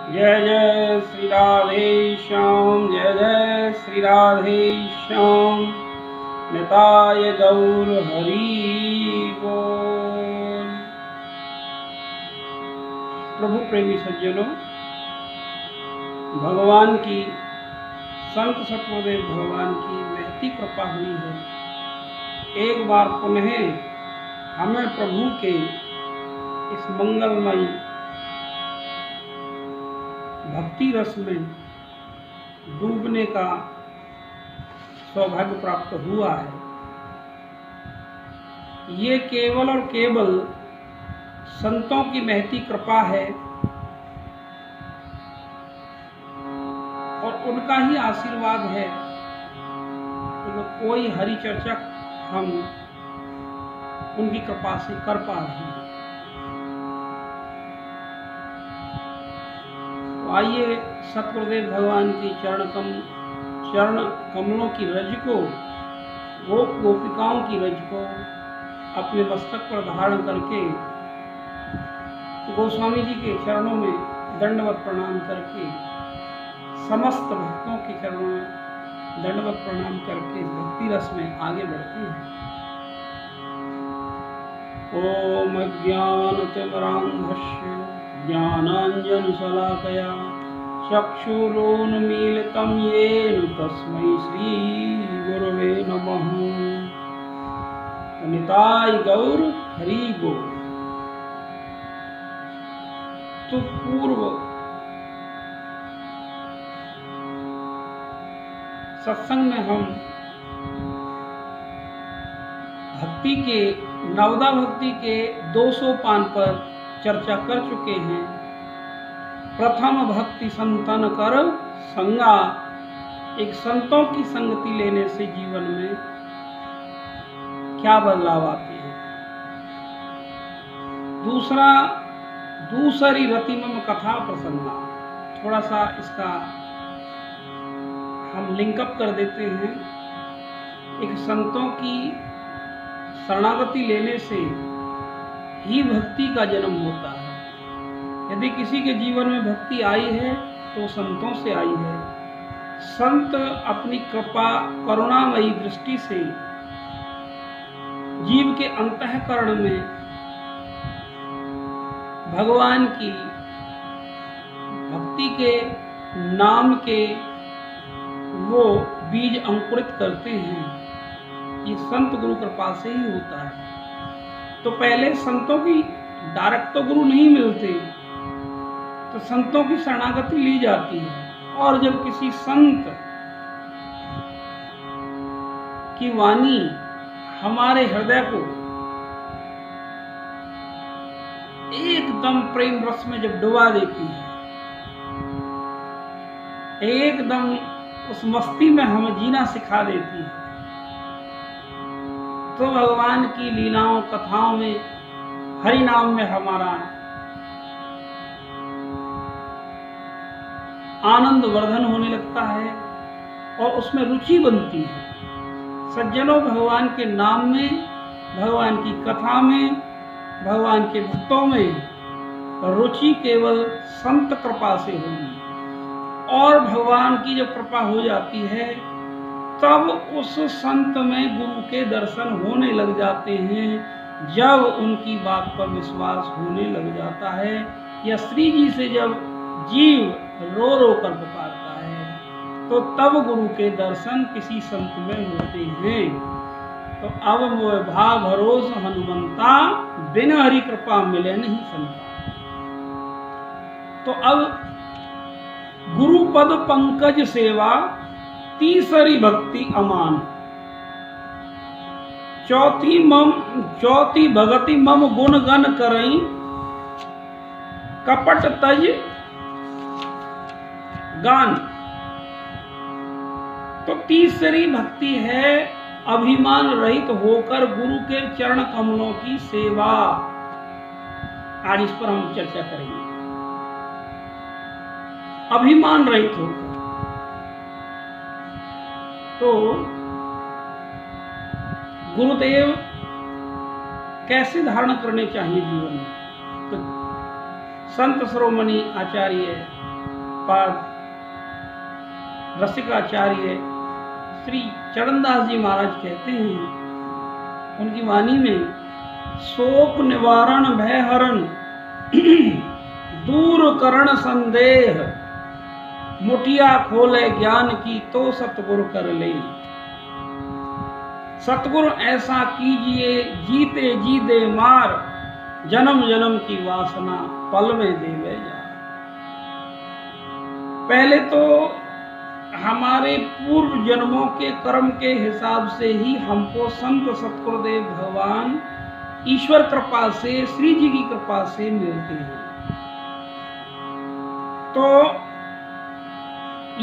जय जय श्री राधे श्याम, जय जय श्री राधे श्याम। निताय गौर हरि बोल। प्रभु प्रेमी सज्जनों, भगवान की, संत सतगुरुदेव भगवान की महती कृपा हुई है। एक बार पुनः हमें प्रभु के इस मंगलमयी भक्ति रस में डूबने का सौभाग्य प्राप्त हुआ है। ये केवल और केवल संतों की महती कृपा है और उनका ही आशीर्वाद है कि कोई हरि चर्चा हम उनकी कृपा से कर पा रहे हैं। तो आइए सतगुरुदेव भगवान की चरण कमलों की रज को, गोपिकाओं की रज को अपने मस्तक पर धारण करके गोस्वामी जी के चरणों में दंडवत प्रणाम करके, समस्त भक्तों के चरणों में दंडवत प्रणाम करके भक्ति रस में आगे बढ़ते हैं। ओम अज्ञानतिमिरान्धस्य ज्ञानाञ्जनशलाकया चक्षुरोन्मीलितं येन तस्मै श्रीगुरवे नमः। निताय गौर हरि बोल। तो पूर्व सत्संग में हम भक्ति के, नवदा भक्ति के 2 सोपान पर चर्चा कर चुके हैं। प्रथम भक्ति संतन कर संगा, एक संतों की संगति लेने से जीवन में क्या बदलाव आते हैं। दूसरा, दूसरी रतिमम कथा प्रसंगा, थोड़ा सा इसका हम लिंकअप कर देते हैं। एक संतों की शरणागति लेने से ही भक्ति का जन्म होता है। यदि किसी के जीवन में भक्ति आई है तो संतों से आई है। संत अपनी कृपा, करुणामयी दृष्टि से जीव के अंतःकरण में भगवान की भक्ति के, नाम के वो बीज अंकुरित करते हैं। ये संत गुरु कृपा से ही होता है। तो पहले संतों की डायरेक्ट तो गुरु नहीं मिलते, तो संतों की शरणागति ली जाती है। और जब किसी संत की वाणी हमारे हृदय को एकदम प्रेम रस में जब डुबा देती है, एकदम उस मस्ती में हमें जीना सिखा देती है, तो भगवान की लीलाओं, कथाओं में, हरि नाम में हमारा आनंद वर्धन होने लगता है और उसमें रुचि बनती है। सज्जनों, भगवान के नाम में, भगवान की कथा में, भगवान के भक्तों में रुचि केवल संत कृपा से होगी। और भगवान की जब कृपा हो जाती है तब उस संत में गुरु के दर्शन होने लग जाते हैं। जब उनकी बात पर विश्वास होने लग जाता है, या श्री जी से जब जीव रो रो कर पुकारता है, तो तब गुरु के दर्शन किसी संत में होते हैं। तो अब मोह भाव भरोस हनुमंता, बिना हरि कृपा मिले नहीं संता। तो अब गुरु पद पंकज सेवा, तीसरी भक्ति अमान, चौथी भगति मम गुण गण करई, कपट तज गान। तो तीसरी भक्ति है अभिमान रहित होकर गुरु के चरण कमलों की सेवा। आज इस पर हम चर्चा करेंगे। अभिमान रहित होकर, तो गुरुदेव कैसे धारण करने चाहिए जीवन में। तो संत शिरोमणि आचार्य पूज्यपाद रसिकाचार्य श्री चरणदास जी महाराज कहते हैं, उनकी वाणी में, शोक निवारण भय हरण दूर करण संदेह, मुठिया खोले ज्ञान की तो सतगुरु कर ले। सतगुरु ऐसा कीजिए जीते जी दे मार, जन्म जन्म की वासना पल में देवे जा। पहले तो हमारे पूर्व जन्मों के कर्म के हिसाब से ही हमको संत सतगुरुदेव भगवान ईश्वर कृपा से, श्री जी की कृपा से मिलते हैं। तो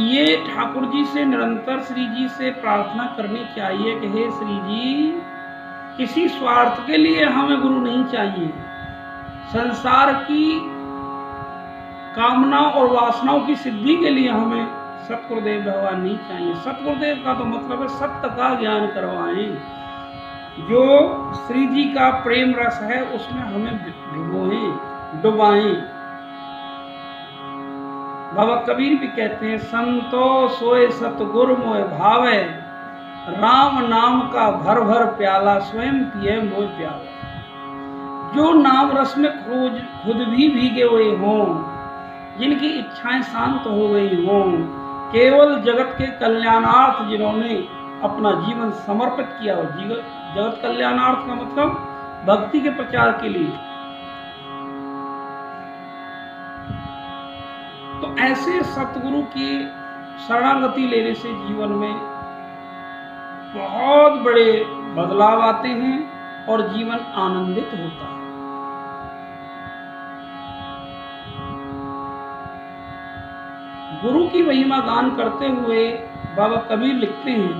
ये ठाकुर जी से निरंतर श्री जी से प्रार्थना करनी चाहिए कि हे श्री जी, किसी स्वार्थ के लिए हमें गुरु नहीं चाहिए, संसार की कामना और वासनाओं की सिद्धि के लिए हमें सतगुरुदेव भगवान नहीं चाहिए। सतगुरुदेव का तो मतलब है सत्य का ज्ञान करवाएं, जो श्री जी का प्रेम रस है उसमें हमें भिगोएं, डुबाएं। बाबा कबीर भी कहते हैं, संतो सोए सतगुरु मोह भावे, राम नाम का भर भर प्याला स्वयं पिए मोह प्याला। जो नाम रस में खुद भी भीगे हुए हों, जिनकी इच्छाएं शांत हो गई हों, केवल जगत के कल्याणार्थ जिन्होंने अपना जीवन समर्पित किया हो, जगत कल्याणार्थ का मतलब भक्ति के प्रचार के लिए, तो ऐसे सतगुरु की शरणागति लेने से जीवन में बहुत बड़े बदलाव आते हैं और जीवन आनंदित होता है। गुरु की महिमा गान करते हुए बाबा कबीर लिखते हैं,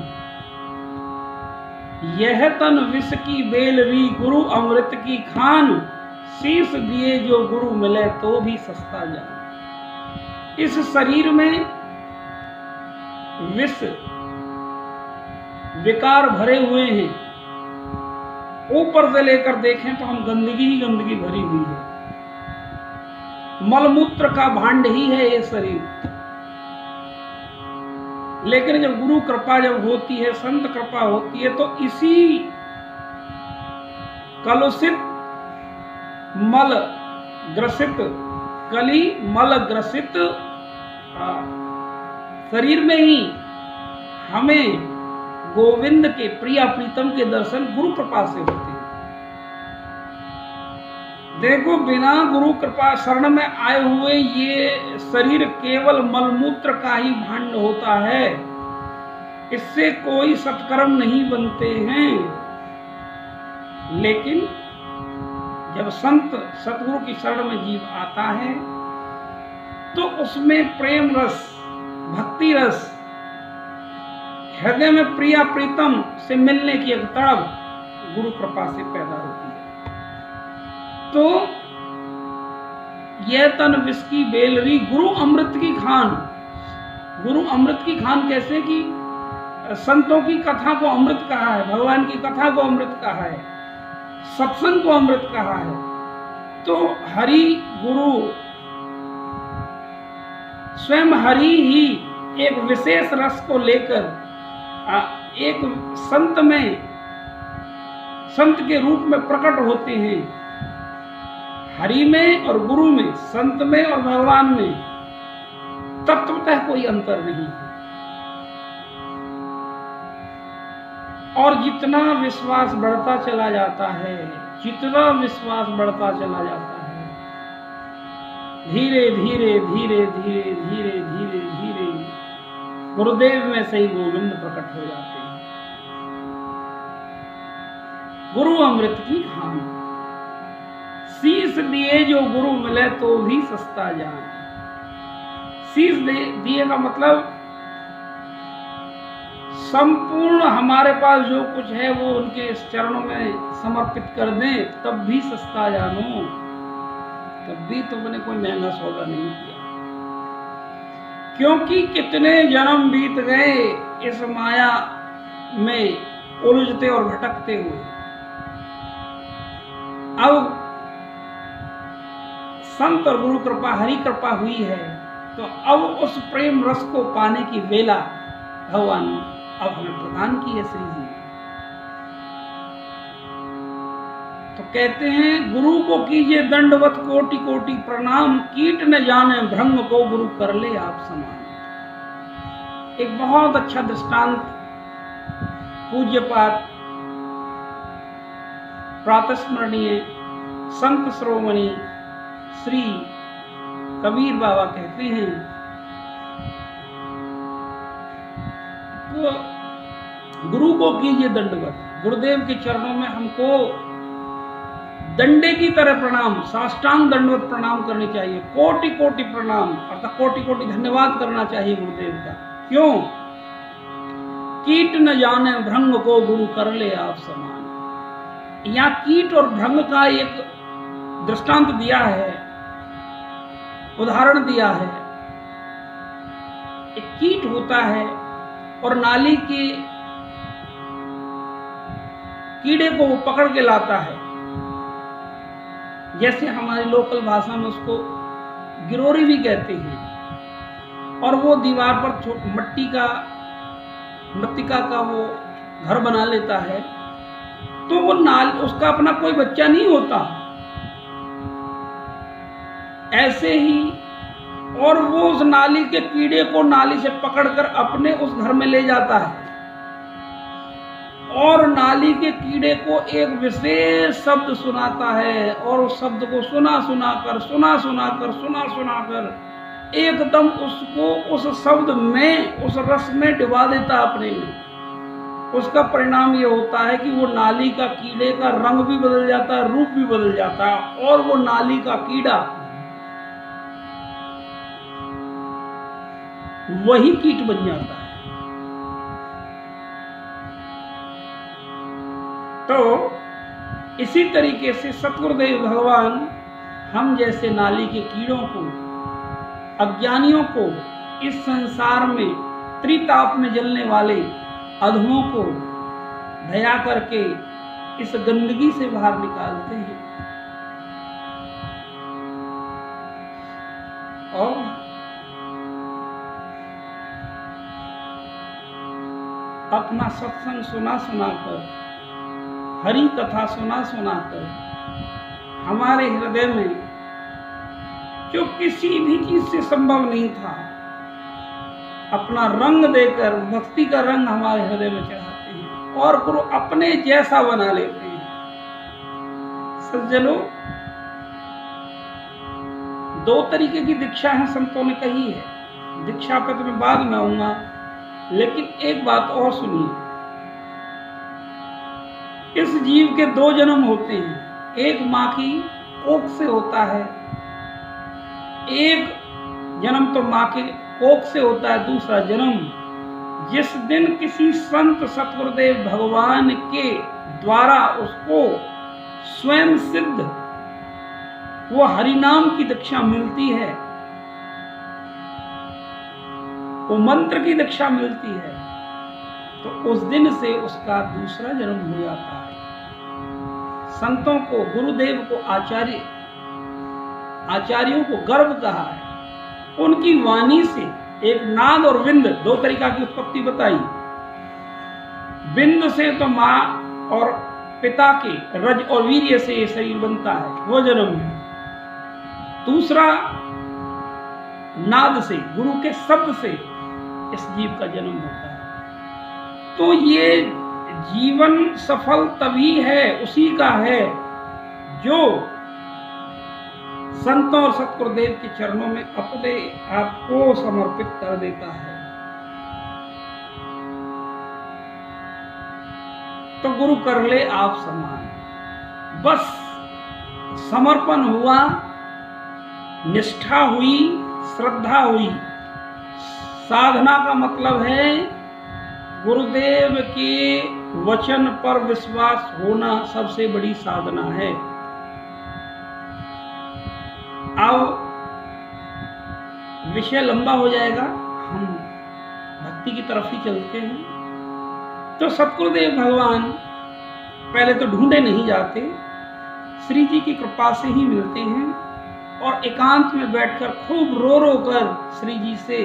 यह तन विष की बेलरी गुरु अमृत की खान, शीश दिए जो गुरु मिले तो भी सस्ता जान। इस शरीर में विष विकार भरे हुए हैं, ऊपर से लेकर देखें तो हम गंदगी ही गंदगी भरी हुई है, मलमूत्र का भांड ही है ये शरीर। लेकिन जब गुरु कृपा जब होती है, संत कृपा होती है, तो इसी कलुषित मल ग्रसित कली मल ग्रसित शरीर में ही हमें गोविंद के प्रिया प्रीतम के दर्शन गुरु कृपा से होते हैं। देखो, बिना गुरु कृपा शरण में आए हुए ये शरीर केवल मलमूत्र का ही भांड होता है, इससे कोई सत्कर्म नहीं बनते हैं। लेकिन जब संत सतगुरु की शरण में जीव आता है तो उसमें प्रेम रस, भक्ति रस, हृदय में प्रिया प्रीतम से मिलने की एक तड़प गुरु कृपा से पैदा होती है। तो यह तन विष की बेलरी गुरु अमृत की खान। गुरु अमृत की खान कैसे? कि संतों की कथा को अमृत कहा है, भगवान की कथा को अमृत कहा है, सत्संग को अमृत कहा है। तो हरि गुरु स्वयं हरि ही एक विशेष रस को लेकर एक संत में, संत के रूप में प्रकट होते हैं। हरि में और गुरु में, संत में और भगवान में तत्वतः कोई अंतर नहीं है। और जितना विश्वास बढ़ता चला जाता है, जितना विश्वास बढ़ता चला जाता है, धीरे धीरे धीरे धीरे धीरे धीरे धीरे गुरुदेव में से ही गोविंद प्रकट हो जाते हैं। गुरु अमृत की खान, शीश दिए जो गुरु मिले तो भी सस्ता जान। शीश दिए का मतलब संपूर्ण हमारे पास जो कुछ है वो उनके चरणों में समर्पित कर दें, तब भी सस्ता जानो, तब भी तुमने कोई महंगा सौदा नहीं किया। क्योंकि कितने जन्म बीत गए इस माया में उलझते और भटकते हुए। अब संत और गुरु कृपा, हरि कृपा हुई है तो अब उस प्रेम रस को पाने की वेला भगवान अब हमें प्रदान की है श्री जी ने। तो कहते हैं गुरु को कीजिए दंडवत कोटि कोटि प्रणाम, कीट न जाने भ्रंग को गुरु कर ले आप समान। एक बहुत अच्छा दृष्टांत पूज्यपात प्रातस्मरणीय संत श्रोमणी श्री कबीर बाबा कहते हैं तो गुरु को कीजिए दंडवत। गुरुदेव के चरणों में हमको दंडे की तरह प्रणाम, साष्टांग दंडवत प्रणाम करनी चाहिए, कोटि कोटि प्रणाम अर्थात कोटि कोटि धन्यवाद करना चाहिए गुरुदेव का। क्यों? कीट न जाने भ्रंग को गुरु कर ले आप समान। यहाँ कीट और भ्रंग का एक दृष्टांत दिया है, उदाहरण दिया है। एक कीट होता है और नाली के कीड़े को वो पकड़ के लाता है, जैसे हमारी लोकल भाषा में उसको गिरोरी भी कहते हैं। और वो दीवार पर मट्टिका का वो घर बना लेता है, तो वो उसका अपना कोई बच्चा नहीं होता। ऐसे ही और वो उस नाली के कीड़े को नाली से पकड़कर अपने उस घर में ले जाता है और नाली के कीड़े को एक विशेष शब्द सुनाता है और उस शब्द को सुना सुनाकर एकदम उसको उस शब्द में, उस रस में डुबा देता अपने में। उसका परिणाम ये होता है कि वो नाली का कीड़े का रंग भी बदल जाता है, रूप भी बदल जाता है और वो नाली का कीड़ा वही कीट बन जाता है। तो इसी तरीके से सतगुरुदेव भगवान हम जैसे नाली के कीड़ों को, अज्ञानियों को, इस संसार में त्रिताप में जलने वाले अधमों को दया करके इस गंदगी से बाहर निकालते हैं और अपना सत्संग सुनाकर, हरि कथा सुनाकर हमारे हृदय में जो किसी भी चीज से संभव नहीं था, अपना रंग देकर भक्ति का रंग हमारे हृदय में चढ़ाते हैं और गुरु अपने जैसा बना लेते हैं। सज्जनों, दो तरीके की दीक्षा है संतों ने कही है, दीक्षा पे तो मैं बाद में आऊंगा, लेकिन एक बात और सुनिए। इस जीव के दो जन्म होते हैं, एक माँ की कोख से होता है, एक जन्म तो माँ के कोख से होता है, दूसरा जन्म जिस दिन किसी संत सतगुरुदेव भगवान के द्वारा उसको स्वयं सिद्ध वो हरिनाम की दीक्षा मिलती है, वो मंत्र की दीक्षा मिलती है, तो उस दिन से उसका दूसरा जन्म हो जाता है। संतों को, गुरुदेव को, आचार्यों को गर्व कहा है। उनकी वाणी से एक नाद और विंद, दो तरीका की उत्पत्ति बताई। विंद से तो माँ और पिता के रज और वीर्य से ये शरीर बनता है, वो जन्म है। दूसरा नाद से, गुरु के शब्द से इस जीव का जन्म होता है। तो ये जीवन सफल तभी है, उसी का है जो संतों और सतगुरुदेव के चरणों में अपने आप को समर्पित कर देता है। तो गुरु कर ले आप समान। बस समर्पण हुआ, निष्ठा हुई, श्रद्धा हुई। साधना का मतलब है गुरुदेव के वचन पर विश्वास होना सबसे बड़ी साधना है। अब विषय लंबा हो जाएगा, हम भक्ति की तरफ ही चलते हैं। तो सतगुरुदेव भगवान पहले तो ढूंढे नहीं जाते, श्री जी की कृपा से ही मिलते हैं और एकांत में बैठकर खूब रो रो कर श्री जी से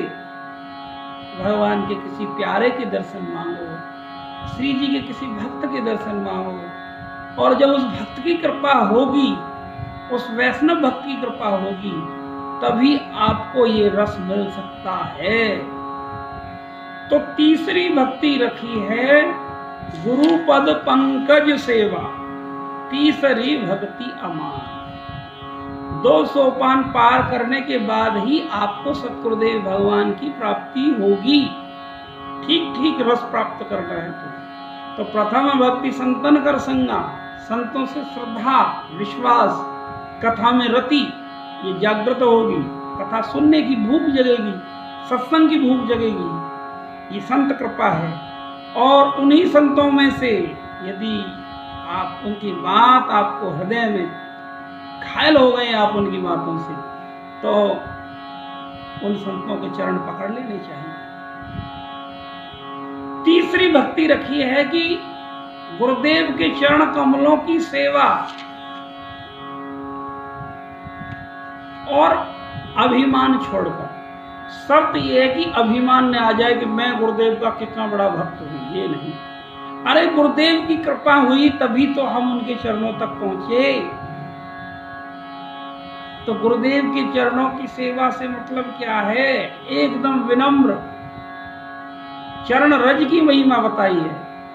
भगवान के किसी प्यारे के दर्शन मांगो, श्री जी के किसी भक्त के दर्शन मांगो। और जब उस भक्त की कृपा होगी, उस वैष्णव भक्त की कृपा होगी, तभी आपको ये रस मिल सकता है। तो तीसरी भक्ति रखी है गुरु पद पंकज सेवा, तीसरी भक्ति अमान। 2 सोपान पार करने के बाद ही आपको सतगुरुदेव भगवान की प्राप्ति होगी, ठीक ठीक रस प्राप्त करना है तो प्रथम भक्ति संतन कर संगा, संतों से श्रद्धा विश्वास, कथा में रति, ये जागृत होगी, कथा सुनने की भूख जगेगी, सत्संग की भूख जगेगी, ये संत कृपा है। और उन्हीं संतों में से यदि आप उनकी बात आपको हृदय में घायल हो गए, आप उनकी बातों से, तो उन संतों के चरण पकड़ लेने चाहिए। तीसरी भक्ति रखी है कि गुरुदेव के चरण कमलों की सेवा और अभिमान छोड़कर। शर्त यह है कि अभिमान न आ जाए कि मैं गुरुदेव का कितना बड़ा भक्त हूं, ये नहीं। अरे गुरुदेव की कृपा हुई तभी तो हम उनके चरणों तक पहुंचे। तो गुरुदेव के चरणों की सेवा से मतलब क्या है? एकदम विनम्र चरण रज की महिमा बताई है।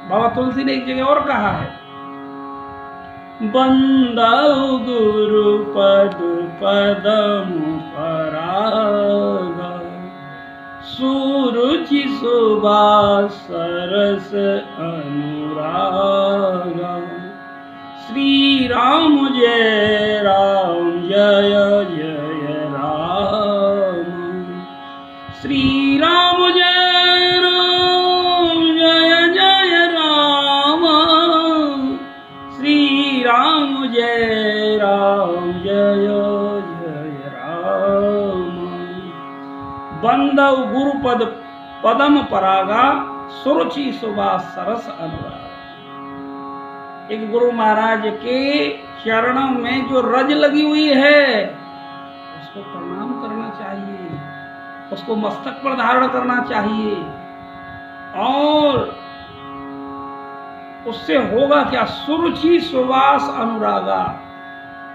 बाबा तुलसी ने एक जगह और कहा है, बंदाउ गुरु पद पदम परागा, सुरुचि सुबास सरस अनुरागा, श्री राम जय राम जय जय राम, श्री राम जय राम जय जय राम, श्री राम जय राम जय जय राम। बंदव गुरुपद पदम परागा, सुरुचि सुबास सरस अनुराग। एक गुरु महाराज के चरणों में जो रज लगी हुई है, उसको प्रणाम करना चाहिए, उसको मस्तक पर धारण करना चाहिए। और उससे होगा क्या? सुरुचि सुवास अनुरागा।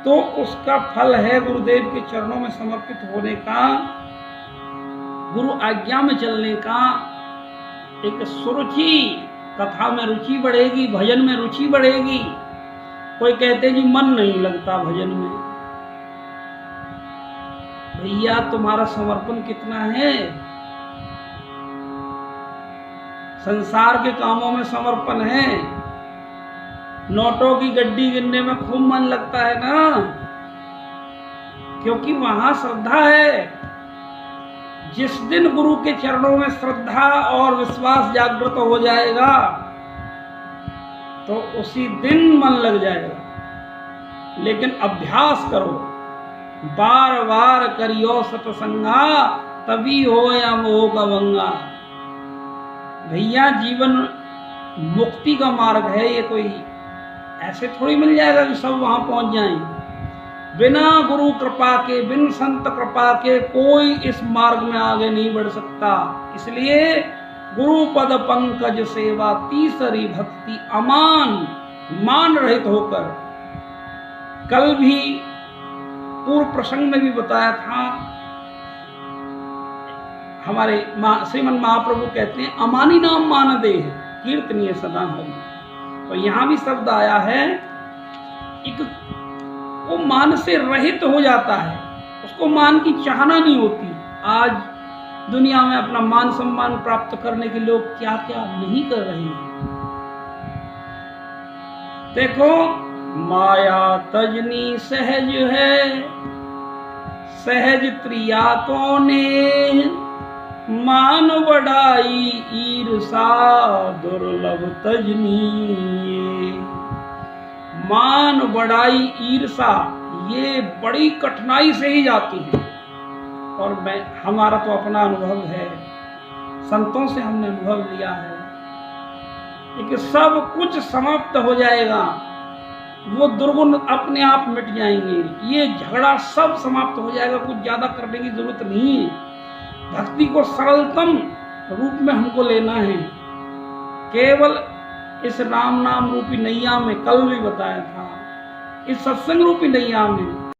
तो उसका फल है गुरुदेव के चरणों में समर्पित होने का, गुरु आज्ञा में चलने का। एक सुरुचि, कथा में रुचि बढ़ेगी, भजन में रुचि बढ़ेगी। कोई कहते जी मन नहीं लगता भजन में। भैया तुम्हारा समर्पण कितना है? संसार के कामों में समर्पण है, नोटों की गड्डी गिनने में खूब मन लगता है ना, क्योंकि वहां श्रद्धा है। जिस दिन गुरु के चरणों में श्रद्धा और विश्वास जागृत हो जाएगा, तो उसी दिन मन लग जाएगा। लेकिन अभ्यास करो, बार बार करियो सतसंगा, तभी हो या मोह का भंगा। भैया जीवन मुक्ति का मार्ग है, ये कोई ऐसे थोड़ी मिल जाएगा कि सब वहां पहुंच जाएं। बिना गुरु कृपा के, बिन संत कृपा के कोई इस मार्ग में आगे नहीं बढ़ सकता। इसलिए गुरु पद पंकज सेवा, तीसरी भक्ति अमान, मान रहित होकर। कल भी पूर्व प्रसंग में भी बताया था, हमारे श्रीमन महाप्रभु कहते हैं अमानी नाम मान दे कीर्तनीय सदा हरि। तो यहां भी शब्द आया है, एक वो मान से रहित हो जाता है, उसको मान की चाहना नहीं होती। आज दुनिया में अपना मान सम्मान प्राप्त करने के लोग क्या क्या नहीं कर रहे हैं। देखो, माया तजनी सहज है, सहज त्रिया को ने, मान बढ़ाई ईर्षा दुर्लभ तजनी। मान बढ़ाई ईर्षा ये बड़ी कठिनाई से ही जाती है। और हमारा तो अपना अनुभव है, संतों से हमने अनुभव लिया है कि सब कुछ समाप्त हो जाएगा, वो दुर्गुण अपने आप मिट जाएंगे। ये झगड़ा सब समाप्त हो जाएगा, कुछ ज्यादा करने की जरूरत नहीं है। भक्ति को सरलतम रूप में हमको लेना है। केवल इस राम नाम रूपी नैया में, कल भी बताया था, इस सत्संग रूपी नैया में